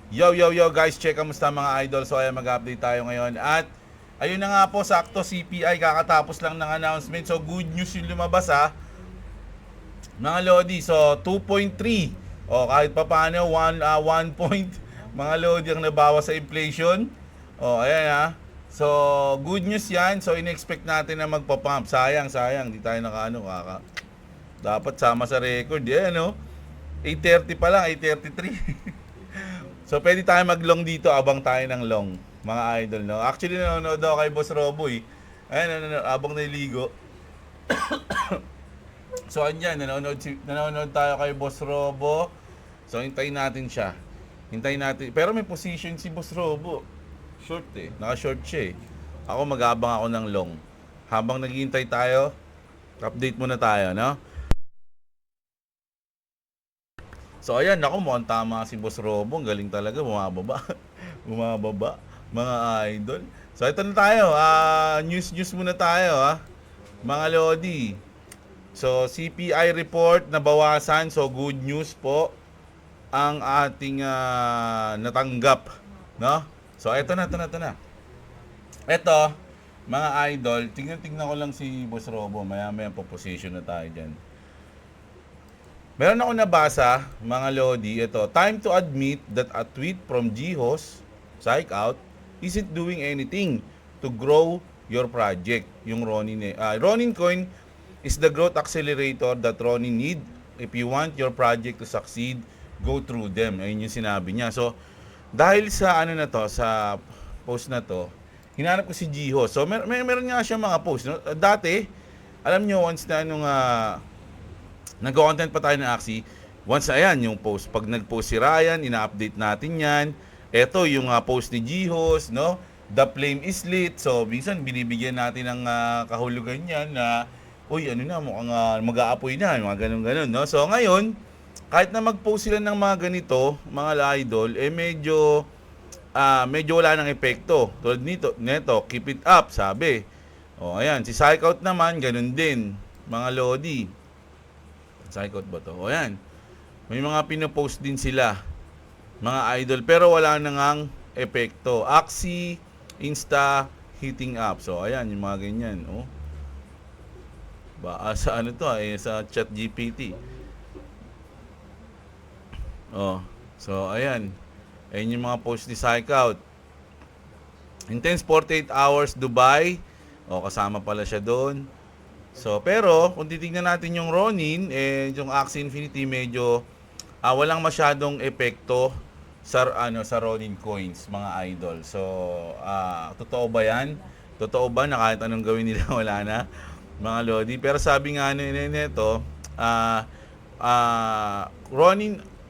Yo guys, check kamusta mga idol. So ayan, mag-update tayo ngayon. At ayun na nga po, sakto CPI kakatapos lang ng announcement. So good news yung lumabas ha. Mga Lodi, so 2.3. O kahit pa paano 1 point mga Lodi ang nabawas sa inflation. O ayan ha. So good news 'yan. So in-expect natin na magpa-pump. Sayang, di tayo nakaano kaka. Dapat sama sa record, no? 8:30 pa lang, 8:33. So pwede tayo mag-long dito abang tayo ng long, mga idol, no? Actually nanonood ako kay Boss Robo eh. Ayun, abang naliligo. So andyan, nanonood tayo kay Boss Robo. So hintayin natin siya. Hintayin natin. Pero may position si Boss Robo. Short eh. Naka-short siya eh. Ako mag-abang ako ng long. Habang naghihintay tayo, update muna tayo, no? So ayan, ako mukhang tama si Boss Robo. Ang galing talaga, bumababa. Bumababa, mga idol. So ito na tayo. News muna tayo, ha. Mga Lodi. So CPI report nabawasan. So good news po ang ating natanggap, no? So ito na. Ito, mga idol, tingnan ko lang si Boss Robo. Maya po position na tayo diyan. Meron ako nabasa, mga Lodi, ito, time to admit that a tweet from Jihos, psych out, isn't doing anything to grow your project. Yung Ronin Coin is the growth accelerator that Ronin need. If you want your project to succeed, go through them. Ayun yung sinabi niya. So, dahil sa sa post na to, hinanap ko si Jihos. So, meron nga siya mga post. No? Dati, alam nyo, once na nag-content pa tayo ng Axie, once ayan yung post, pag nag-post si Ryan, ina-update natin yan. Ito yung post ni Jihos, no? The flame is lit. So minsan binibigyan natin ng kahulugan yan na uy, ano na, mukhang mag-aapoy na, mga ganun, no? So ngayon, kahit na mag-post sila ng mga ganito, mga idol, medyo wala ng epekto. Tulad neto, keep it up, sabi. O ayan, si Psychout naman, ganun din, mga Lodi. Psychout ba to? O yan. May mga pinopost din sila, mga idol, pero wala nang epekto. Axie, Insta, hitting up. So ayan, yung mga ganyan. Oh. Sa ano to? Sa chat GPT. Oh. So ayan. Ayan yung mga post ni Psychout. Intense 48 hours Dubai. O, kasama pala siya doon. So, pero kung titingnan natin yung Ronin, yung Axie Infinity medyo walang masyadong epekto sa Ronin coins, mga idol. So, totoo ba 'yan? Totoo ba na kahit anong gawin nila wala na, mga Lodi? Pero sabi nga nito,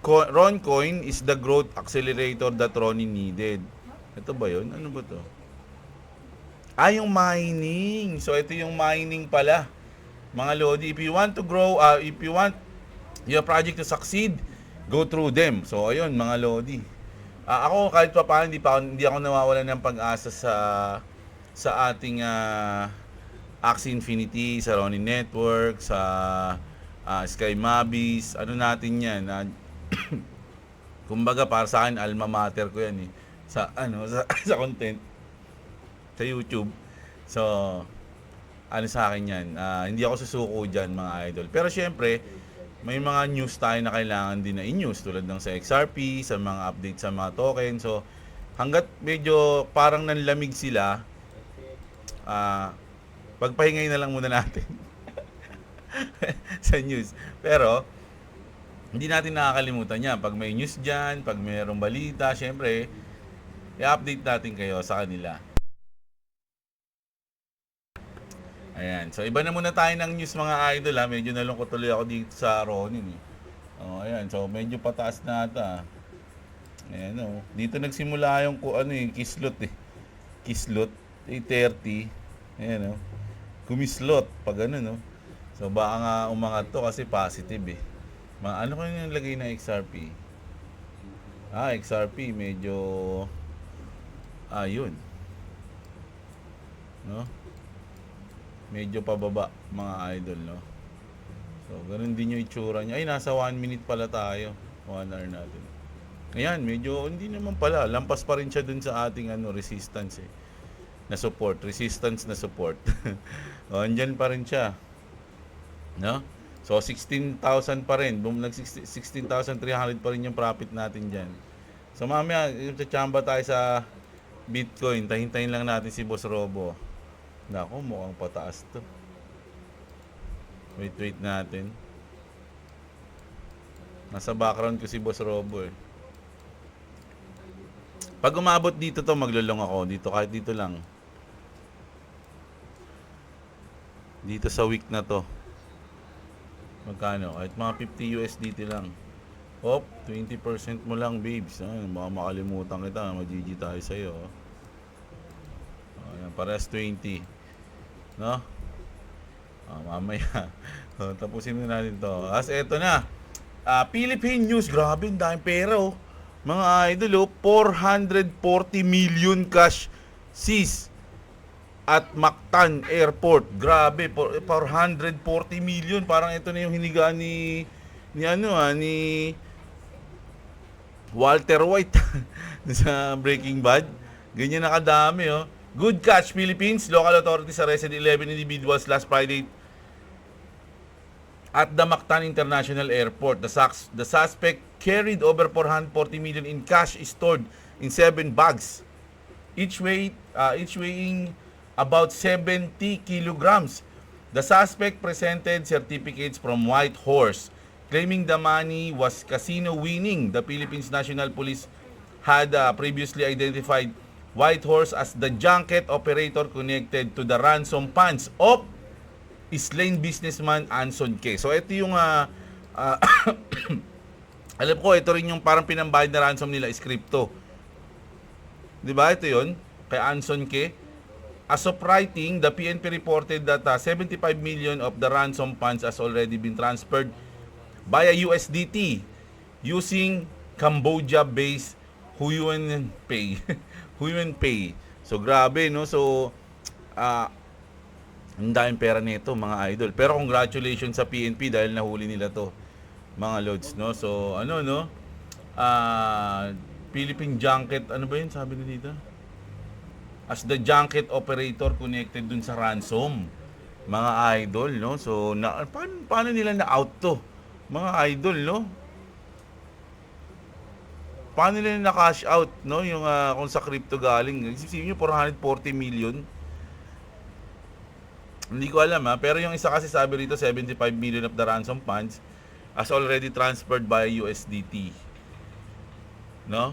Ron coin is the growth accelerator that Ronin needed. Ito ba 'yon? Ano ba 'to? Yung mining. So, ito yung mining pala. Mga Lodi, if you want to grow, if you want your project to succeed, go through them. So ayun, mga Lodi. Ako kahit pa paano hindi ako nawawalan ng pag-asa sa ating Axie Infinity, sa Ronin Network, sa Sky Mabis, ano natin 'yan. Kumbaga para sa akin alma mater ko 'yan eh. Sa sa content sa YouTube. So sa akin yan. Hindi ako susuko dyan, mga idol. Pero syempre, may mga news tayo na kailangan din na i-news tulad ng sa XRP, sa mga update sa mga token. So, hanggat medyo parang nanlamig sila, pagpahingay na lang muna natin sa news. Pero, hindi natin nakakalimutan yan. Pag may news dyan, pag mayroong balita, syempre, i-update natin kayo sa kanila. Ayan. So, iba na muna tayo ng news, mga idol, ha. Medyo nalungkot tuloy ako dito sa Ronin, eh. Ayan. So, medyo pataas na ata. Ayan, oh. Dito nagsimula yung kislot, eh. Kislot. 8:30. Ayan, oh. Kumislot. Pag no. So, baka nga umangat to kasi positive, eh. Ano kaya yung lagay na XRP? XRP, medyo yun. No? Medyo pababa, mga idol, no? So, ganun din yung itsura niya. Ay, nasa 1 minute pala tayo. 1 hour natin. Ayan, medyo hindi naman pala. Lampas pa rin siya dun sa ating resistance na support. Resistance na support. O, andyan pa rin siya. No? So, 16,000 pa rin. Nag-16,300 pa rin yung profit natin dyan. So, mamaya, tsamba tayo sa Bitcoin. Tahintayin lang natin si Boss Robo. Nako, mukhang pataas to. Wait natin. Nasa background ko si Boss Robo Pag umabot dito to, maglulong ako. Dito, kahit dito lang. Dito sa week na to. Magkano? Kahit mga 50 USDT lang. Hop, 20% mo lang, babes. Baka makalimutan kita. Mag-GG tayo sa'yo. Ayan, parehas 20. No? Mamaya. Tapusin na natin to. As eto na. Philippine News. Grabe, ang daming pera mga idol, 440 million cash seized at Mactan Airport. Grabe, 440 million. Parang ito na yung hinigaan ni Walter White sa Breaking Bad. Ganyan nakadami, Good catch, Philippines. Local authorities arrested 11 individuals last Friday at the Mactan International Airport. The suspect carried over 440 million in cash stored in 7 bags, each weighing about 70 kilograms. The suspect presented certificates from White Horse, claiming the money was casino winning. The Philippines National Police had previously identified White Horse as the junket operator connected to the ransom funds of slain businessman Anson K. So ito yung alam ko ito rin yung parang pinambayad na ransom nila is crypto. 'Di ba? Ito 'yon kay Anson K. As of writing, the PNP reported that 75 million of the ransom funds has already been transferred via USDT using Cambodia-based Huiyuan Pay. Huiyuan Pay. So grabe, no? So ang daming pera nito, mga idol. Pero congratulations sa PNP dahil nahuli nila to, mga lods, no? So, Philippine Junket, ano ba yun sabi nila dito? As the junket operator connected dun sa ransom, mga idol, no? So, paano nila na-out to, mga idol, no? Paano nila na-cash out, no? Yung kung sa crypto galing. Isipin nyo, 440 million. Hindi ko alam pero yung isa kasi sabi rito 75 million of the ransom funds as already transferred by USDT. No?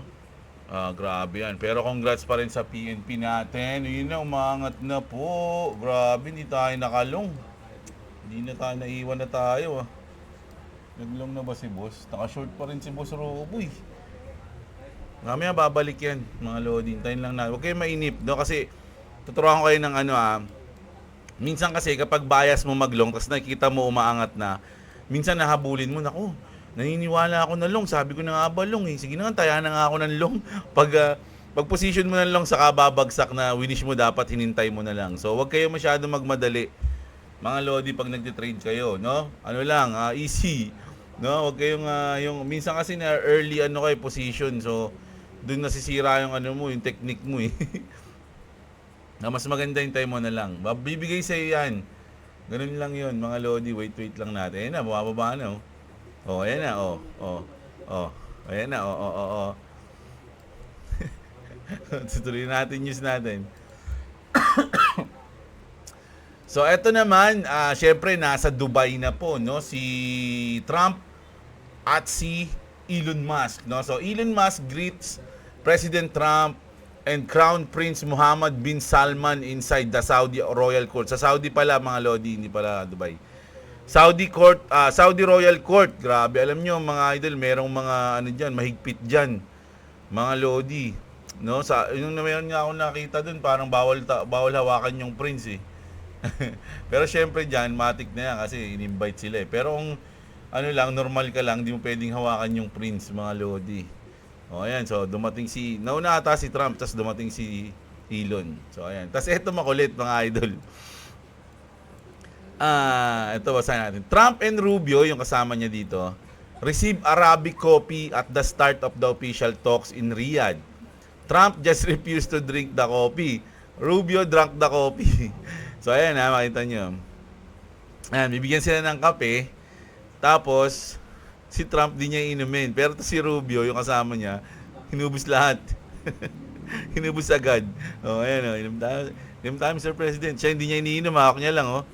Grabe yan. Pero congrats pa rin sa PNP natin. Yun na, umangat na po. Grabe, hindi tayo nakalong. Hindi na tayo, naiwan na tayo Naglong na ba si boss? Naka-short pa rin si boss Roboy. Mamaya babalik yan, mga lodi. Hintayin lang natin. Huwag kayo mainip, no? Kasi tuturuan ko kayo ng minsan kasi kapag bias mo maglong tapos nakikita mo umaangat na, minsan nahabulin mo, nako, naniniwala ako na long, sabi ko na nga ba long sige na nga, taya na nga ako ng long. Pag position mo ng long sa kababagsak na winish mo, dapat hinintay mo na lang. So wag kayo masyado magmadali, mga lodi, pag nagte-trade kayo, no? Easy, no? Wag kayong yung minsan kasi na early kayo position, so doon nasisira yung yung technique mo mas maganda yung time mo na lang. Bibigay sa iyo yan. Ganun lang yun, mga lodi. Wait lang natin. Ayan na, bumababa na. Ayan na, Ayan na, Tutuloy natin news natin. So, eto naman, syempre, nasa Dubai na po, no? Si Trump at si Elon Musk, no? So, Elon Musk greets President Trump and Crown Prince Mohammed bin Salman inside the Saudi Royal Court. Sa Saudi pala, mga lodi, hindi pala Dubai. Saudi Royal Court. Grabe, alam nyo mga idol, merong mga diyan, mahigpit diyan, mga lodi, no? Yung meron nga ako nakita doon, parang bawal hawakan yung prince Pero syempre diyan, matik na yan kasi in-invite sila Pero kung normal ka lang, di mo pwedeng hawakan yung prince, mga lodi. Ayan, so dumating nauna ata si Trump, tapos dumating si Elon. So ayan, tapos eto makulit, mga idol. Ito basahin natin. Trump and Rubio, yung kasama niya dito. receive Arabic copy at the start of the official talks in Riyadh. Trump just refused to drink the coffee. Rubio drank the coffee. So ayan ha, makita nyo. Ayan, bibigyan sila ng kape. Tapos, si Trump di niya inumin. Pero si Rubio, yung kasama niya, hinubos lahat. Hinubos agad. O, ayan o, inom tayo, Mr. President. Siya hindi niya iniinom, hawak niya lang o.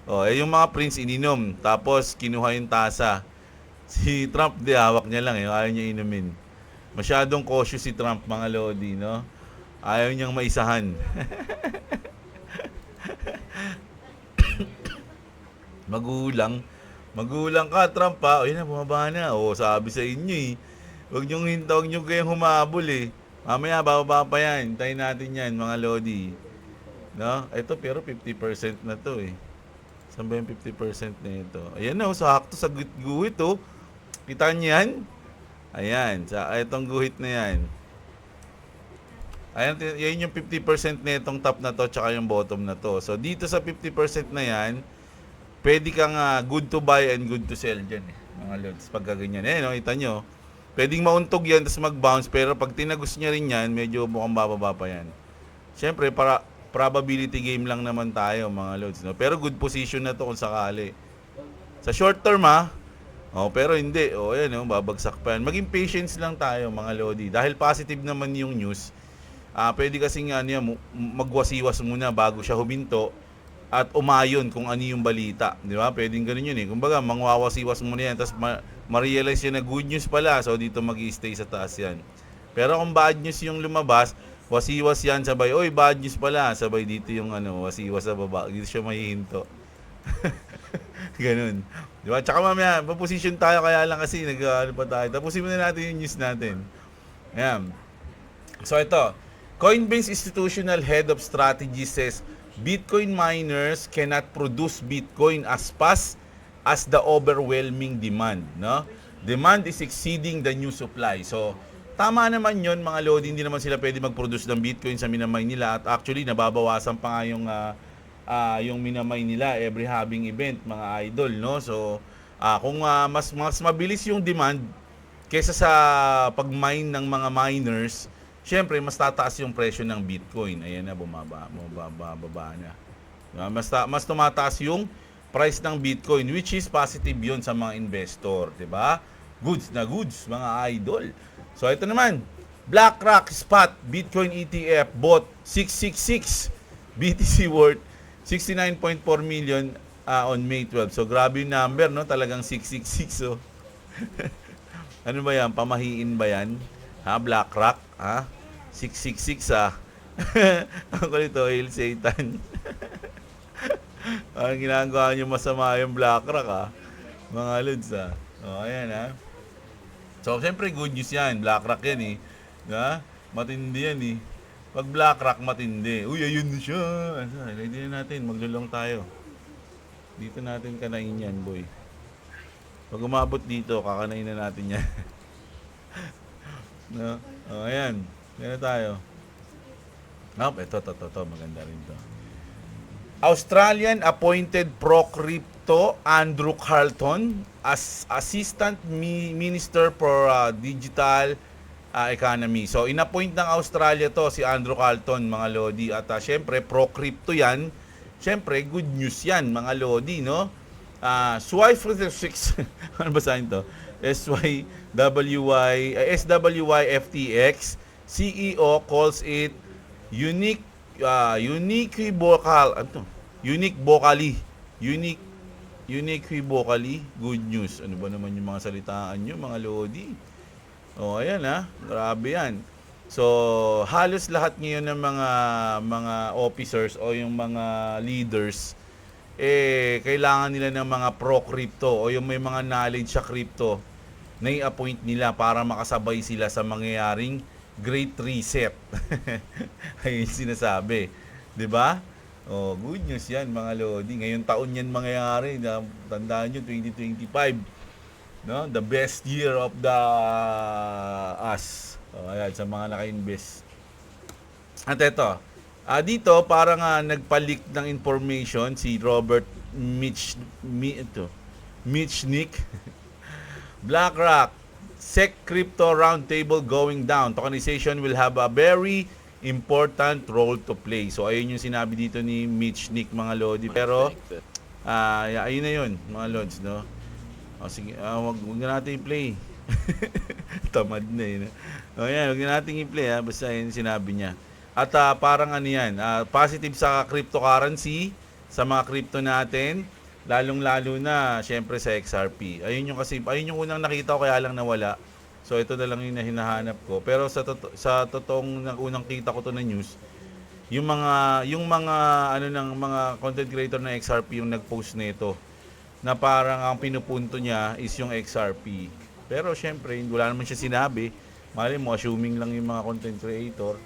O, yung mga prince ininom. Tapos, kinuha yung tasa. Si Trump, di, hawak niya lang eh. Ayaw niya inumin. Masyadong cautious si Trump, mga lodi, no? Ayaw niyang maisahan. Magulang ka, Trump, ha? O, yun na, bumaba na. O, sabi sa inyo, eh. Huwag niyong kayong humabol, eh. Mamaya, bababa pa yan. Hintayin natin yan, mga lodi. No? Ito, pero 50% na to, eh. Saan ba yung 50% na ito? Ayan na, sakto sa guhit, oh. Kita niyo yan? Ayan, itong guhit na yan. Ayan, yan yung 50% na itong top na to, tsaka yung bottom na to. So, dito sa 50% na yan, pwede kang good to buy and good to sell dyan, eh, mga lods. Pagka ganyan, no, kita nyo. Pwedeng mauntog yan, tapos mag-bounce, pero pag tinagos niya rin yan, medyo mukhang bababa pa yan. Siyempre, probability game lang naman tayo, mga lods, no? Pero good position na to kung sakali. Sa short term, pero hindi. Ayan, babagsak pa yan. Maging patience lang tayo, mga lodi. Dahil positive naman yung news, pwede kasing magwasiwas muna bago siya huminto at umayon kung ano yung balita. Di ba? Pwedeng ganun yun, eh. Kumbaga, mangwawasiwas muna yan, tapos ma-realize yun na good news pala, so dito mag-i-stay sa taas yan. Pero kung bad news yung lumabas, wasiwas yan, sabay, oy, bad news pala, sabay dito yung wasiwas sa baba, dito siya mahihinto. Ganun. Di ba? Tsaka mamaya, position tayo, kaya lang kasi pa tayo. Tapusin muna natin yung news natin. Ayan. So ito, Coinbase Institutional Head of Strategy says Bitcoin miners cannot produce Bitcoin as fast as the overwhelming demand. No? Demand is exceeding the new supply. So, tama naman yon, mga lodi, hindi naman sila pwede mag-produce ng Bitcoin sa minamay nila. At actually, nababawasan pa nga yung minamay nila every having event, mga idol, no? So, kung mas mabilis yung demand kaysa sa pag-mine ng mga miners, syempre mas tataas yung presyo ng Bitcoin. Ayan na, bumaba na. Mas tumataas yung price ng Bitcoin, which is positive yon sa mga investor, 'di ba? Goods na goods, mga idol. So ito naman, BlackRock spot Bitcoin ETF bought 666 BTC worth 69.4 million on May 12. So grabe yung number, no? Talagang 666, so. Ano ba yan? Pamahiin ba yan? BlackRock, 666, Ang kulito, Hail Satan. Ang ginagawa nyo masama yung BlackRock, mga lods, ayan, So, siyempre, good news yan. BlackRock yan, matindi yan, Pag BlackRock, matindi. Uy, ayun na siya. Ready na natin. Maglulong tayo. Dito natin kanain yan, boy. Pag umabot dito, kakanain na natin yan. No? Ayan. Meron tayo. Ito. Maganda rin to. Australian appointed pro-crypto Andrew Carlton as Assistant Minister for Digital Economy. So, in-appoint ng Australia to si Andrew Carlton, mga lodi. At syempre, pro-crypto yan. Syempre, good news yan, mga lodi, no? SWY-FTX, ano basahin to? SWY-FTX CEO calls it unequivocally good news. Ano ba naman yung mga salitaan nyo, mga lodi? Ayan, grabe yan. So, halos lahat ngayon ng mga officers o yung mga leaders, kailangan nila ng mga pro-crypto o yung may mga knowledge sa crypto na i-appoint nila para makasabay sila sa mangyayaring Great Reset. Ayun sinasabi. 'Di ba? Good news yan, mga lodi. Ngayong taon yan mangyayari. Tandaan nyo, 2025. No? The best year of the us. Ayan, sa mga naka-invest. At ito, dito parang nagpalik ng information si Robert Mitchnick BlackRock, SEC Crypto Roundtable going down. Tokenization will have a very important role to play. So ayun yung sinabi dito ni Mitch Nick, mga lodi. Pero ayun na yun, mga lods, no? O sige, wag na natin i-play. Tamad na eh. No? O yan, wag na natin i-play ha, basta yun sinabi niya. At parang ano yan, positive sa cryptocurrency, sa mga crypto natin, lalong-lalo na syempre sa XRP. Ayun yung unang nakita ko, kaya lang nawala. So ito na lang yung hinahanap ko. Pero sa totoong unang kita ko to na news, yung mga ano ng mga content creator na XRP yung nag-post nito, na parang ang pinupunto niya is yung XRP. Pero syempre, wala naman siya sinabi. Mali mo, assuming lang yung mga content creator.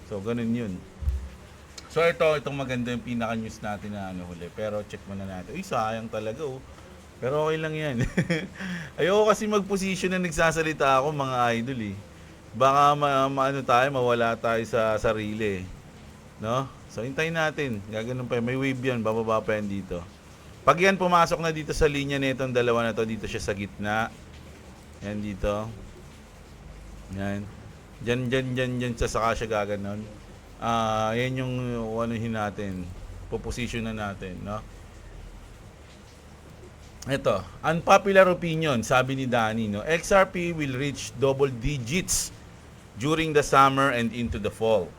So, ganun yun. So, itong maganda yung pinaka-news natin na huli. Pero check muna natin. Uy, sayang talaga oh. Pero okay lang yan. Ayoko kasi mag-position na nagsasalita ako, mga idol eh. Baka mawala tayo sa sarili eh. No? So, hintayin natin. Gaganon pa. May wave yan. Bababa pa yan dito. Pag yan pumasok na dito sa linya nitong dalawa na to, dito siya sa gitna. Yan dito. Yan. Diyan sa saka siya gaganon. Yan yung anuhin natin. Poposition na natin, no? Ito, unpopular opinion, sabi ni Danny, no? XRP will reach double digits during the summer and into the fall.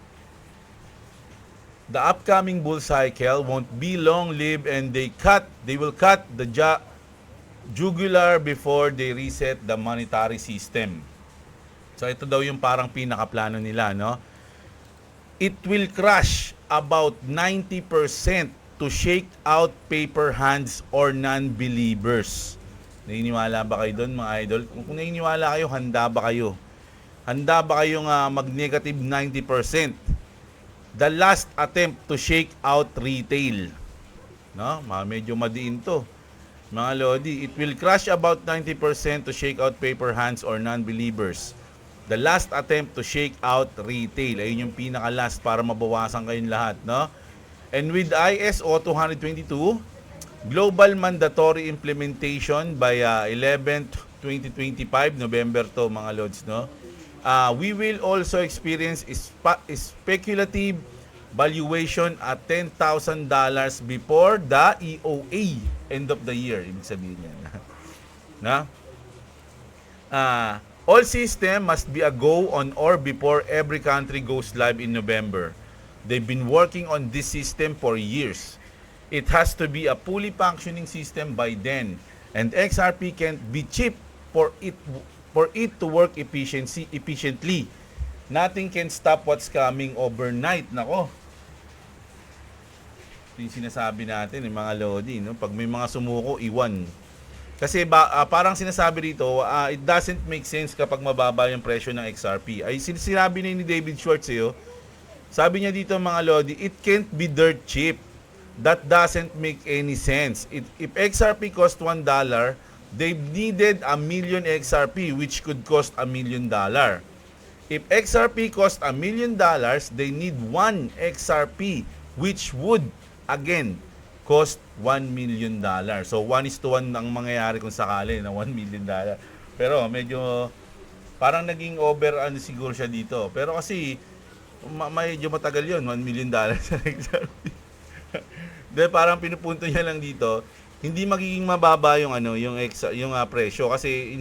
The upcoming bull cycle won't be long-lived and they will cut the jugular before they reset the monetary system. So ito daw yung parang pinakaplano nila, no? It will crush about 90% to shake out paper hands or non-believers. Naniniwala ba kayo doon, mga idol? Kung naniniwala kayo, handa ba kayo? Handa ba kayong mag-negative 90%? The last attempt to shake out retail. No? Medyo madiin to. Mga lodi, it will crush about 90% to shake out paper hands or non-believers. The last attempt to shake out retail. Ayun yung pinaka-last para mabawasan kayong lahat, no? And with ISO 222, global mandatory implementation by 11th 2025, November to, mga lods, no? We will also experience speculative valuation at $10,000 before the EOA, end of the year, ibig sabihin yan. Na? All system must be a go on or before every country goes live in November. They've been working on this system for years. It has to be a fully functioning system by then. And XRP can't be cheap for it to work efficiently. Nothing can stop what's coming overnight. Nako. Ito yung sinasabi natin, mga lodi, no? Pag may mga sumuko, iwan. Kasi parang sinasabi dito, it doesn't make sense kapag mababa yung presyo ng XRP. Ay sinabi ni David Schwartz sabi niya dito, mga lodi, it can't be dirt cheap. That doesn't make any sense. If XRP cost $1, they needed 1 million XRP, which could cost $1 million. If XRP cost $1 million, they need 1 XRP, which would, again, cost $1 million. So, 1:1 ang mangyayari kung sakali na $1 million. Pero, medyo, parang naging over, siguro siya dito. Pero kasi, medyo matagal yun, $1 million sa XRP. Dahil parang pinupunto niya lang dito, hindi magiging mababa yung presyo kasi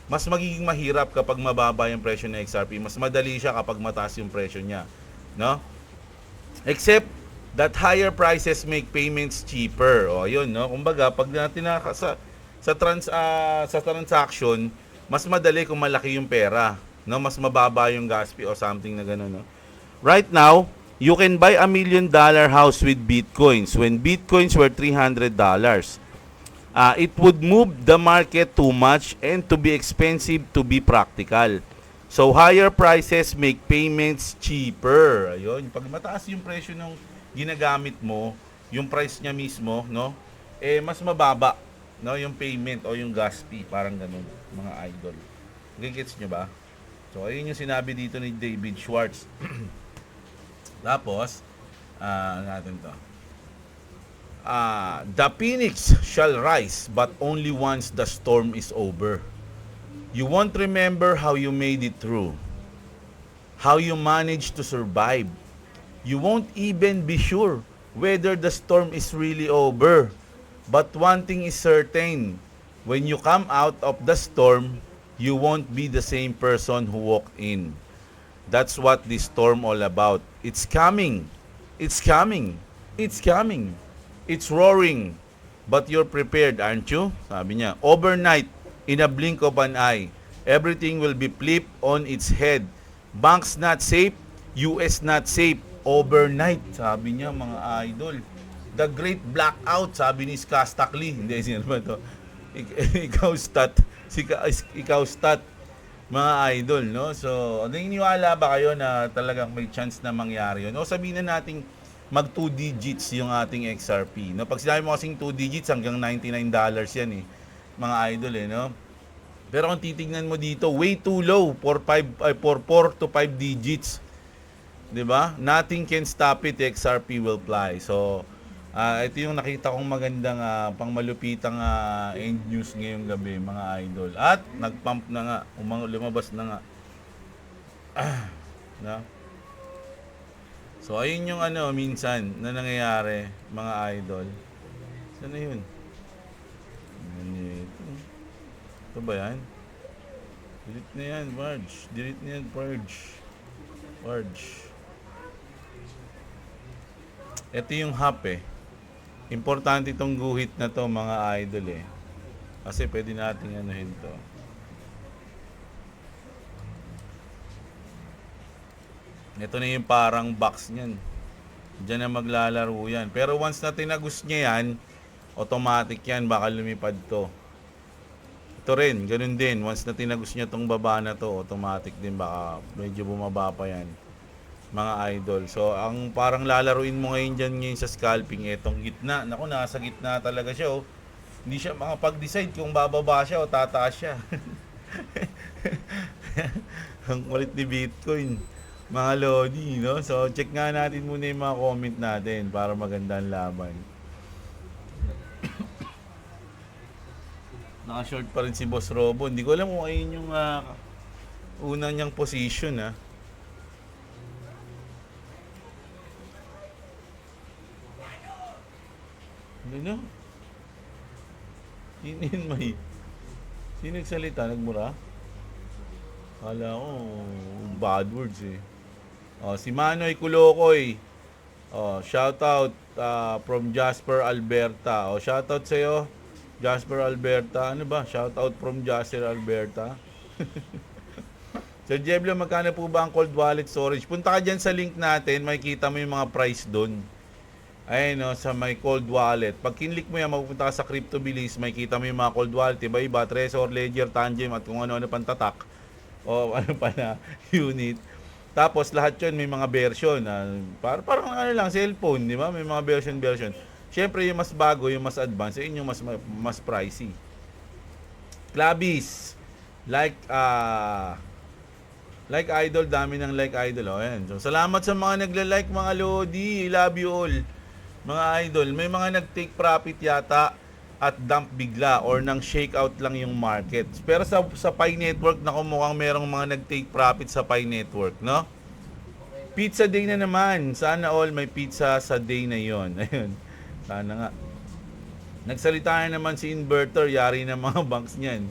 mas magiging mahirap kapag mababa yung presyo ng XRP. Mas madali siya kapag mataas yung presyo niya, no? Except that higher prices make payments cheaper. O ayun, no? Kumbaga, pag natin sa transaction, mas madali kung malaki yung pera, no? Mas mababa yung gas fee o something na gano'n, no? Right now, you can buy $1 million house with Bitcoins when Bitcoins were $300. It would move the market too much and to be expensive to be practical. So, higher prices make payments cheaper. Ayun, pag mataas yung presyo ng ginagamit mo, yung price niya mismo, no? Mas mababa, no, yung payment o yung gas fee, parang ganun, mga idol. Gets nyo ba? So, ayun yung sinabi dito ni David Schwartz. Tapos, natin to. The phoenix shall rise, but only once the storm is over. You won't remember how you made it through, how you managed to survive. You won't even be sure whether the storm is really over. But one thing is certain, when you come out of the storm, you won't be the same person who walked in. That's what this storm all about. It's coming. It's coming. It's coming. It's roaring. But you're prepared, aren't you? Sabi niya, overnight, in a blink of an eye, everything will be flipped on its head. Banks not safe, US not safe. Overnight, sabi niya mga idol. The Great Blackout, sabi ni Skastakli. Hindi, sino ba ito? Ikaw stat, mga idol, no? So, naniniwala ba kayo na talagang may chance na mangyari yun? O sabihin na natin, mag 2 digits yung ating XRP. No? Pag sinabi mo kasing 2 digits, hanggang $99 yan eh. Mga idol eh, no? Pero kung titignan mo dito, way too low for 4 to 5 digits. 'Di ba? Nothing can stop it, XRP will fly. So, ito yung nakita kong magandang pangmalupitang end news ngayong gabi, mga idol. At nagpump na nga, lumabas na nga. Na? So, ayun yung minsan na nangyayari, mga idol. Saan na yun? Ito ba yan? Delete na yan, Marge. Delete na yan, Marge. Ito yung hap eh. Importante itong guhit na to, mga idol eh. Kasi pwede nating anuhin to. Ito na yung parang box niyan. Diyan na maglalaro yan. Pero once na tinagos niya yan, automatic yan, baka lumipad to. Ito rin, ganun din. Once na tinagos niya tong baba na to, automatic din, baka medyo bumaba pa yan, mga idol. So, ang parang lalaruin mo ngayon sa scalping, etong gitna. Naku, nasa gitna talaga siya, oh. Hindi siya makapag-decide kung bababa siya o tataas siya. Ang kulit ni Bitcoin, mga lodi, no? So, check nga natin muna yung mga comment natin para maganda ang laban. Naka-short pa rin si Boss Robo. Hindi ko alam kung ayun yung unang niyang position, ha. Ano? Sino nagsalita? Nagmura? Kala ko, bad words eh. Si Manoy Kulokoy. Shout out from Jasper Alberta. Shout out sa'yo, Jasper Alberta. Ano ba? Shout out from Jasper Alberta. Sir Jeblo, magkano po ba ang cold wallet storage? Punta ka dyan sa link natin, makikita mo yung mga price doon. Ayun, no, sa may cold wallet. Pag kinlik mo yan, mapupunta ka sa CryptoBelize, makikita mo yung mga cold wallet. Iba-iba, Trezor, Ledger, Tangem, at kung ano-ano pang tatak. O ano pa na unit. Tapos lahat yun may mga version. Parang ano lang, cellphone, di ba? May mga version. Siyempre, yung mas bago, yung mas advanced, yun yung mas pricey. Klabis. Like idol, dami ng like idol. Ayan. So, salamat sa mga nagla-like, mga lodi. I love you all. Mga idol, may mga nag-take profit yata at dump bigla or nang shake out lang yung market. Pero sa Pi Network, mukhang merong mga nag-take profit sa Pi Network, no? Pizza day na naman. Sana all may pizza sa day na yon. Ayun. Sana nga. Nagsalita na naman si Inverter, yari na mga banks niyan.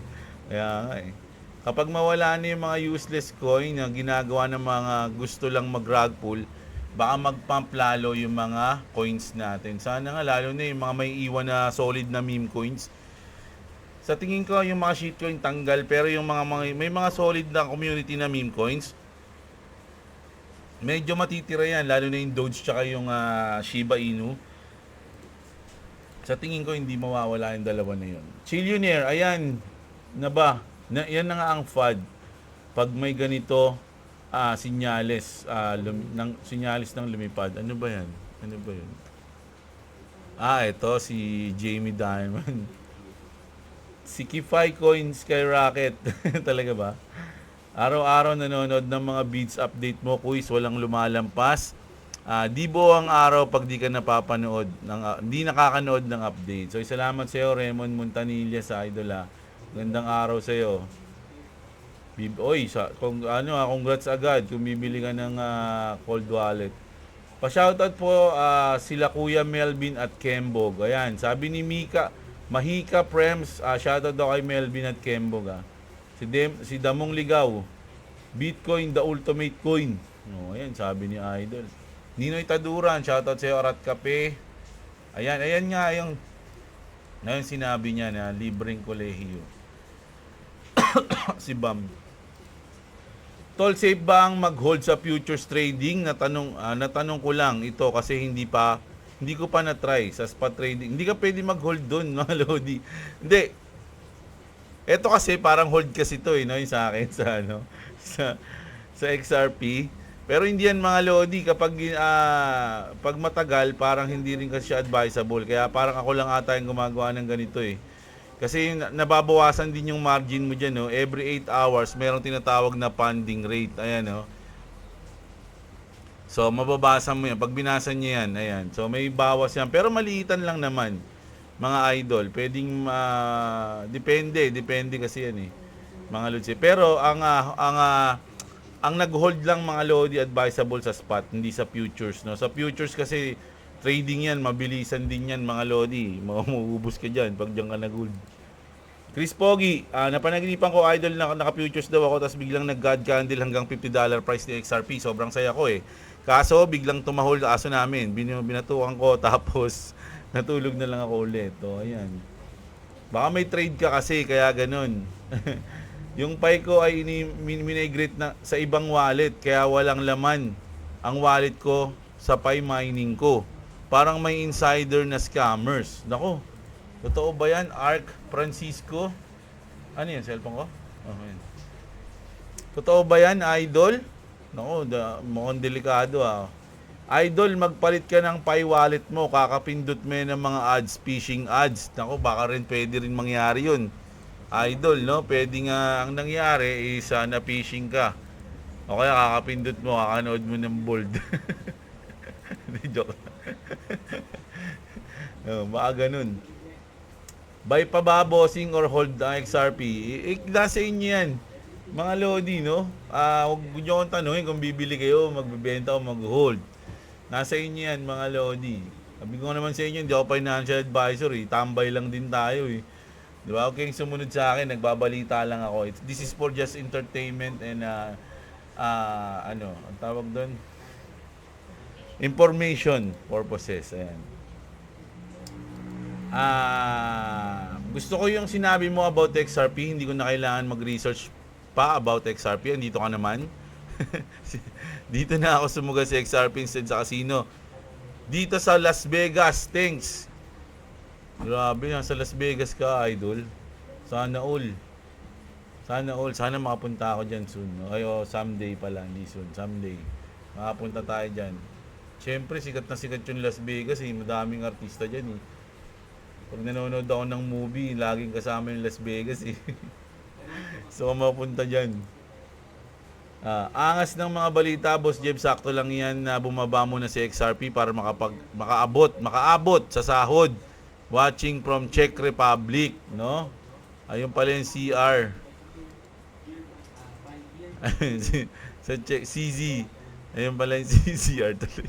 Kaya nga eh. Kapag mawala na yung mga useless coin na ginagawa ng mga gusto lang mag-rug pull, baka mag-pump lalo yung mga coins natin. Sana nga lalo na yung mga may iwan na solid na meme coins. Sa tingin ko yung mga shitcoin tanggal, pero yung may mga solid na community na meme coins, medyo matitira yan, lalo na yung Doge tsaka yung Shiba Inu. Sa tingin ko hindi mawawala yung dalawa na yun. Chillionaire, ayan na ba? Yan na nga ang FUD. Pag may ganito sinyales sinyales ng lumipad. Ano ba yan? Ito si Jamie Diamond. Si Kify Coin Skyrocket. Talaga ba? Araw-araw nanonood ng mga beads update mo, quiz, walang lumalampas. Dibo ang araw pag di ka napapanood di nakakanood ng update. So salamat sa iyo, Raymond Montanilla sa Idol. Gandang araw sa iyo. Oy, kung congrats agad kung bibili ka ng cold wallet. Pa-shoutout po sila Kuya Melvin at Kembog. Ayan, sabi ni Mika, Mahika Prems, shoutout daw kay Melvin at Kembog. Si Damong Ligaw, Bitcoin the ultimate coin. Ayan, sabi ni Idol. Ninoy Taduran, shoutout sa iyo, Arat Kape. Ayan nga yung ngayon sinabi niya na libreng kolehiyo. Si Bam. Tol, safe ba ang mag-hold sa futures trading? Natanong ko lang ito kasi hindi ko pa na-try sa spot trading. Hindi ka pwede mag-hold doon, mga Lodi. Hindi. Ito kasi parang hold kasi ito no, yung sa akin sa XRP. Pero hindi yan mga Lodi kapag pag matagal parang hindi rin kasi siya advisable. Kaya parang ako lang ata yung gumagawa ng ganito eh. Kasi nababawasan din yung margin mo dyan, no? Every 8 hours, merong tinatawag na funding rate. Ayan, no? So, mababasa mo yan. Pag binasa niyo yan, ayan. So, may bawas yan. Pero maliitan lang naman, mga idol. Pwedeng, depende kasi yan, eh. Mga lodsi. Pero, ang nag-hold lang mga Lodi advisable sa spot, hindi sa futures, no? Sa futures kasi, trading yan, mabilisan din yan mga Lodi. Mauubos ka dyan pag dyan ka nag-hold. Chris Pogi, napanaginipan ko idol na naka-futures daw ako tapos biglang nag-god candle hanggang $50 price ni XRP. Sobrang saya ko eh. Kaso biglang tumahol aso namin. Binatukan ko tapos natulog na lang ako ulit. O, ayan. Baka may trade ka kasi kaya ganun. Yung Pi ko ay migrate na sa ibang wallet kaya walang laman ang wallet ko sa Pi mining ko. Parang may insider na scammers. Nako, totoo ba yan? Ark Francisco? Ano yan? Cellphone ko? Oh, yan. Totoo ba yan, idol? Nako, mukhang delikado Idol, magpalit ka ng Pi wallet mo. Kakapindot mo ng mga ads, phishing ads. Nako, baka rin pwede rin mangyari yun. Idol, no? Pwede nga, ang nangyari is na-phishing ka. O kaya kakapindot mo, kakanood mo ng bold. Joke. Baka ganun. Buy pa ba bossing or hold ang XRP? Nasa inyo yan, mga Lodi, no? Huwag nyo akong tanungin kung bibili kayo, magbibenta o mag-hold. Nasa inyo yan, mga Lodi. Sabi ko naman sa inyo, hindi ako financial advisor eh. Tambay lang din tayo eh. Di ba? Okay, sumunod sa akin, nagbabalita lang ako. This is for just entertainment and ang tawag doon? Information purposes. Ayan. Gusto ko yung sinabi mo about XRP. Hindi ko na kailangan mag-research pa about XRP. Andito ka naman. Dito na ako sumugal sa XRP instead sa casino. Dito sa Las Vegas. Thanks. Grabe, nasa Las Vegas ka, idol. Sana all. Sana makapunta ako dyan soon. Ay, someday pala. Hindi soon. Someday. Makapunta tayo dyan. Siyempre, sikat na sikat yung Las Vegas eh. Madaming artista dyan eh. Pag nanonood ako ng movie, laging kasama yung Las Vegas eh. So, mapunta dyan. Angas ng mga balita, Boss Jeb, sakto lang yan na bumaba muna si XRP para makaabot sa sahod. Watching from Czech Republic, no? Ayun pala yung CR. Sa CZ. Ayun pala yung CR tuloy.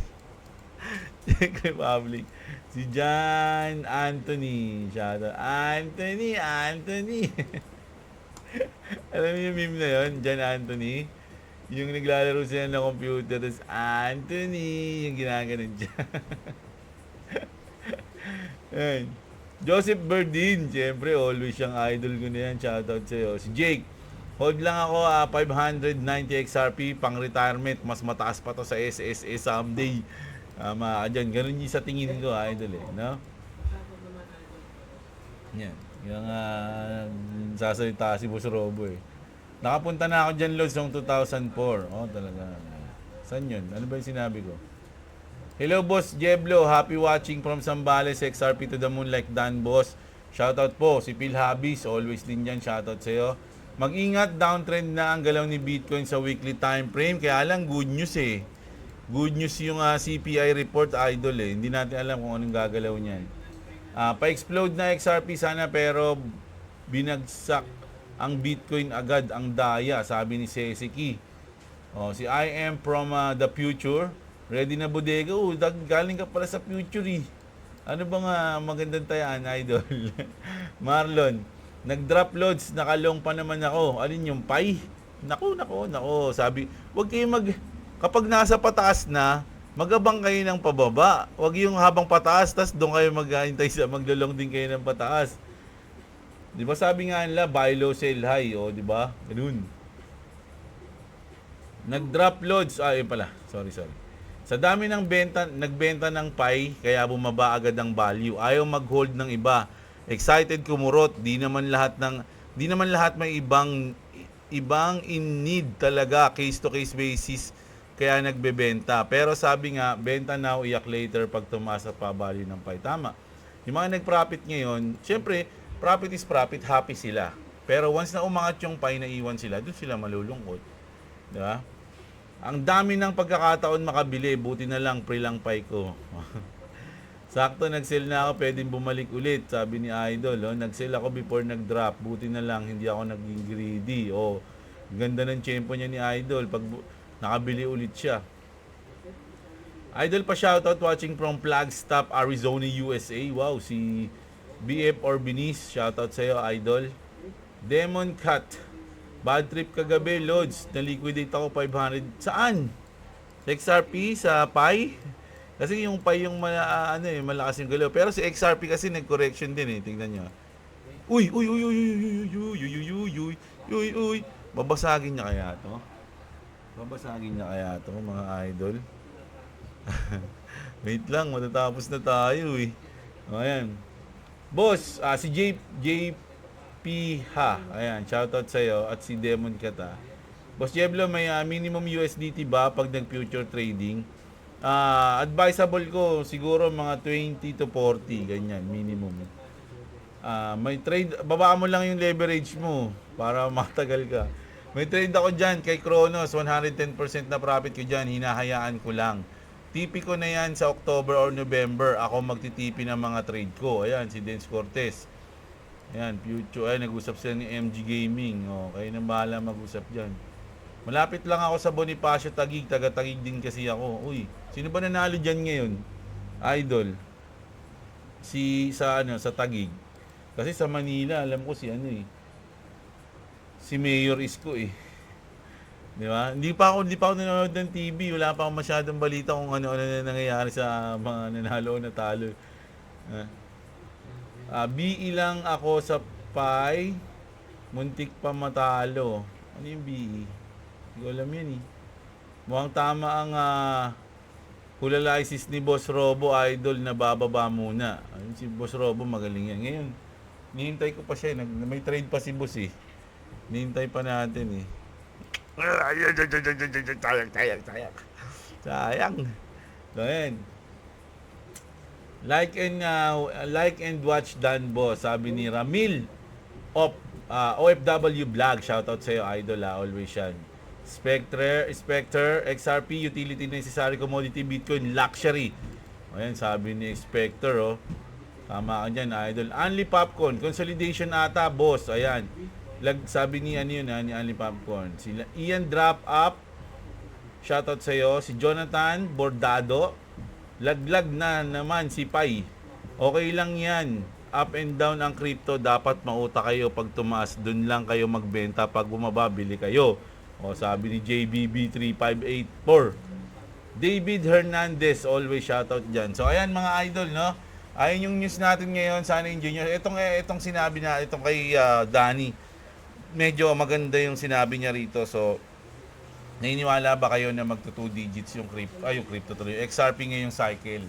Czech Republic. Si John Anthony. Shoutout. Anthony. Alam niyo yung meme na yun? John Anthony. Yung naglalaro sila ng computer. Tapos Anthony. Yung ginaganon dyan. Ayan. Joseph Berdin. Siyempre, always siyang idol ko na yan. Shoutout sa'yo. Si Jake. Hold lang ako 590 XRP pang retirement. Mas mataas pa to sa SSA someday. Dyan. Ganun yung sa tingin ko, idol eh. No? Yan. Yung sasalita si Boss Robo eh. Nakapunta na ako dyan, Lods, noong 2004. Oh, talaga. Saan yun? Ano ba yung sinabi ko? Hello, Boss Jeblo. Happy watching from Zambales, XRP to the moon like Dan, Boss. Shoutout po. Si Phil Habis, always din dyan. Shoutout sa'yo. Mag-ingat, downtrend na ang galaw ni Bitcoin sa weekly time frame. Kaya lang, good news eh. Good news yung CPI report, idol eh. Hindi natin alam kung anong gagalaw niyan. Pa-explode na XRP sana pero binagsak ang Bitcoin agad ang daya, sabi ni Seseki. Oh, si I am from the future. Ready na bodega. Oh, galing ka pala sa future eh. Ano bang magandang tayaan, idol? Marlon, nag-drop loads, nakalong pa naman ako. Alin yung pie? Nako. Sabi, wag kayo kapag nasa pataas na, magabang kayo ng pababa. Wag yung habang pataas, tas doon kayo maghahintay sa maglulong din kayo ng pataas. Di ba sabi nga nila, buy low, sell high, o di ba? Ganun. Nag-drop loads, yun pala. Sorry. Sa dami ng nagbenta ng pie, kaya bumaba agad ang value. Ayaw mag-hold ng iba. Excited kumurot, di naman lahat may ibang in need talaga, case to case basis kaya nagbebenta. Pero sabi nga, benta now, iyak later pag tumasa pa value ng pie. Tama. Yung mga nag-profit ngayon, syempre, profit is profit, happy sila. Pero once na umangat yung pie, naiwan sila, doon sila malulungkot. Diba? Ang dami ng pagkakataon makabili, buti na lang pre lang pie ko. Sakto, nag-sell na ako, pwedeng bumalik ulit, sabi ni Idol. Oh. Nag-sell ako before nag-drop, buti na lang, hindi ako naging greedy. Oh, ganda ng tempo niya ni Idol, pag nakabili ulit siya. Idol pa shoutout watching from Flagstaff, Arizona, USA. Wow, si BF or Binis, shoutout sa'yo, Idol. Demon Cat, bad trip kagabi, Lods. Na-liquidate ako 500. Saan? Sa XRP? Sa Pi? Kasi yung Pi yung malakas yung galaw. Pero si XRP kasi nag-correction din eh. Tingnan nyo. Uy. Babasagin niya kaya to? Mga idol. Wait lang, matatapos na tayo eh. Ayan. Boss, si JP ha. Ayan, shoutout sa'yo. At si Demon Kata. Boss Jeblo, may minimum USDT ba pag nag-future trading? Advisable ko, siguro mga 20 to 40. Ganyan, minimum. May trade, babaan mo lang yung leverage mo para matagal ka. May trade ako dyan kay Kronos, 110% na profit ko dyan, hinahayaan ko lang. TP ko na yan sa October or November, ako magtitipi ng mga trade ko. Ayan, si Dance Cortez. Ayan, future, nag-usap sila ni MG Gaming. Kayo nang bahala mag-usap dyan. Malapit lang ako sa Bonifacio Taguig, taga-Taguig din kasi ako. Uy, sino ba nanalo dyan ngayon? Idol. Sa Taguig. Kasi sa Manila, alam ko si Mayor Isko eh. Di ba? Hindi pa ako nanonood ng TV. Wala pa akong masyadong balita kung ano na nangyayari sa mga nanalo o natalo. BE lang ako sa Pi. Muntik pa matalo. Ano yung BE? Hindi ko alam yan eh. Mukhang tama ang hulalisis ni Boss Robo, Idol, na bababa muna. Si Boss Robo magaling yan. Ngayon, nihintay ko pa siya. May trade pa si Boss eh. Nihintay pa natin eh. Sayang. So, ayan. Like and watch Dan Boss, sabi ni Ramil of OFW Vlog. Shoutout sa iyo, Idol, always yan. Spectre, XRP, utility necessary commodity, Bitcoin, luxury. Ayan, sabi ni Spectre, oh. Tama ka dyan, Idol. Only Popcorn, consolidation ata, boss. Ayan. Sabi ni ni Only Popcorn. Sila Ian Drop Up. Shoutout sa iyo. Si Jonathan Bordado. Laglag na naman si Pai. Okay lang yan. Up and down ang crypto. Dapat mauta kayo pag tumaas. Doon lang kayo magbenta. Pag bumaba, bili kayo. Sabi ni JBB3584. David Hernandez. Always shoutout dyan. So ayan mga idol, no? Ayan yung news natin ngayon. Sana enjoy nyo. Itong sinabi na, itong kay Danny. Medyo maganda yung sinabi niya rito. So, naniniwala ba kayo na magto 2 digits yung crypto tuloy? XRP ngayong cycle,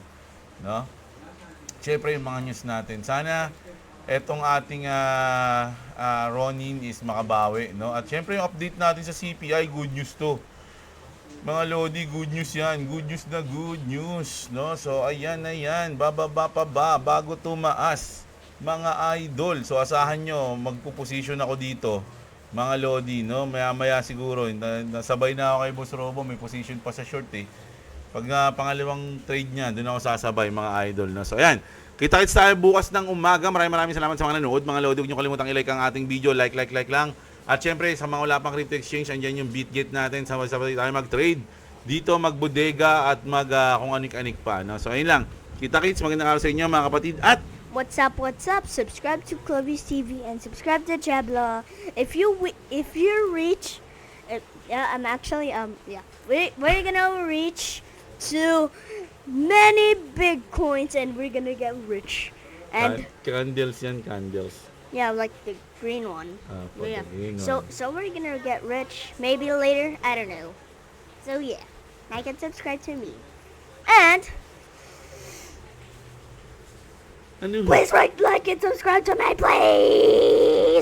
no? Siyempre yung mga news natin. Sana etong ating Ronin is makabawi, no? At siyempre yung update natin sa CPI, good news to. Mga Lodi, good news yan. Good news na good news, no? So, ayan. Bababa pa ba bago tumaas, mga idol. So, asahan nyo, magpuposition ako dito. Mga Lodi, no? Maya-maya siguro, nasabay na ako kay Boss Robo, may position pa sa short eh. Pag pangalawang trade niya, doon ako sasabay, mga idol, no? So, ayan. Kita-kits tayo bukas ng umaga. Maraming salamat sa mga nanood. Mga Lodi, huwag nyo kalimutang i-like ang ating video. Like lang. At syempre, sa mga wala pang crypto exchange, andyan yung BitGet natin. Sabay-sabay tayo mag-trade. Dito, mag-bodega at kung anik-anik pa. No? So, ayun lang. Kita-kits, magandang araw sa inyo mga kapatid. At What's up? Subscribe to Clovis TV and subscribe to Jabla. If you reach, I'm actually we're gonna reach to many big coins and we're gonna get rich. And candles yan, candles. yeah, like the green one. Yeah. Green So we're gonna get rich. Maybe later. I don't know. So yeah, like and subscribe to me. And Ano? please like and subscribe to me, please.